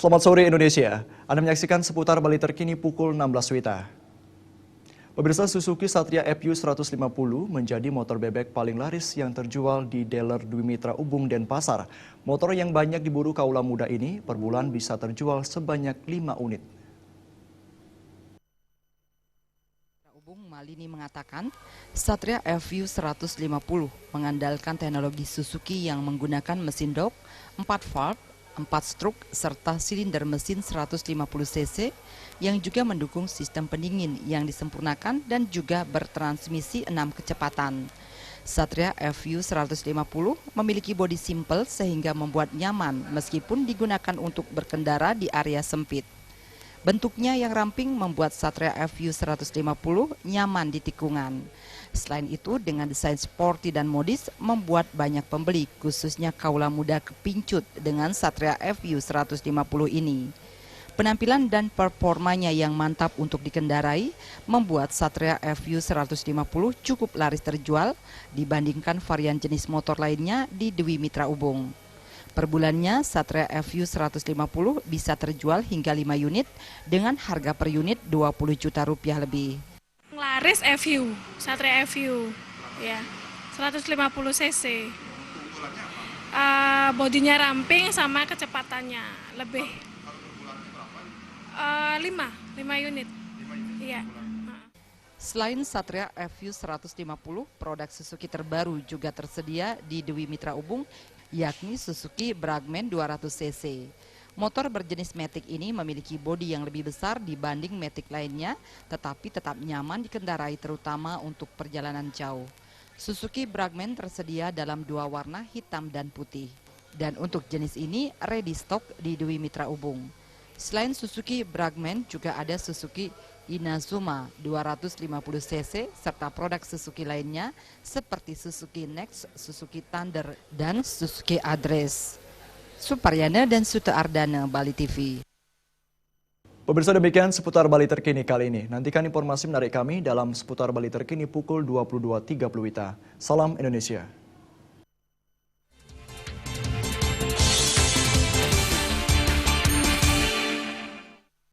Selamat sore Indonesia, Anda menyaksikan seputar Bali terkini pukul 16 WITA. Pemirsa, Suzuki Satria FU 150 menjadi motor bebek paling laris yang terjual di dealer Dwi Mitra Ubung Denpasar. Motor yang banyak diburu kaula muda ini per bulan bisa terjual sebanyak 5 unit. Ubung Malini mengatakan, Satria FU 150 mengandalkan teknologi Suzuki yang menggunakan mesin dok, 4 valve, 4 stroke, serta silinder mesin 150 cc yang juga mendukung sistem pendingin yang disempurnakan dan juga bertransmisi 6 kecepatan. Satria FU 150 memiliki bodi simple sehingga membuat nyaman meskipun digunakan untuk berkendara di area sempit. Bentuknya yang ramping membuat Satria FU 150 nyaman di tikungan. Selain itu, dengan desain sporty dan modis membuat banyak pembeli, khususnya kaula muda kepincut dengan Satria FU 150 ini. Penampilan dan performanya yang mantap untuk dikendarai membuat Satria FU 150 cukup laris terjual dibandingkan varian jenis motor lainnya di Dwi Mitra Ubung. Per bulannya, Satria FU 150 bisa terjual hingga 5 unit dengan harga per unit 20 juta rupiah lebih. Laris FU, Satria FU, ya, 150 cc. Bodinya ramping sama kecepatannya lebih. 5 unit. Iya. Selain Satria FU 150, produk Suzuki terbaru juga tersedia di Dwi Mitra Ubung, yakni Suzuki Bragman 200 cc. Motor berjenis Matic ini memiliki bodi yang lebih besar dibanding Matic lainnya, tetapi tetap nyaman dikendarai terutama untuk perjalanan jauh. Suzuki Bragman tersedia dalam 2 warna, hitam dan putih. Dan untuk jenis ini ready stock di Dwi Mitra Ubung. Selain Suzuki Bragman juga ada Suzuki Inazuma 250 cc serta produk Suzuki lainnya seperti Suzuki Next, Suzuki Thunder, dan Suzuki Address. Suparyana dan Suta Ardana, Bali TV. Pemirsa, demikian seputar Bali terkini kali ini. Nantikan informasi menarik kami dalam seputar Bali terkini pukul 22.30 WITA. Salam Indonesia.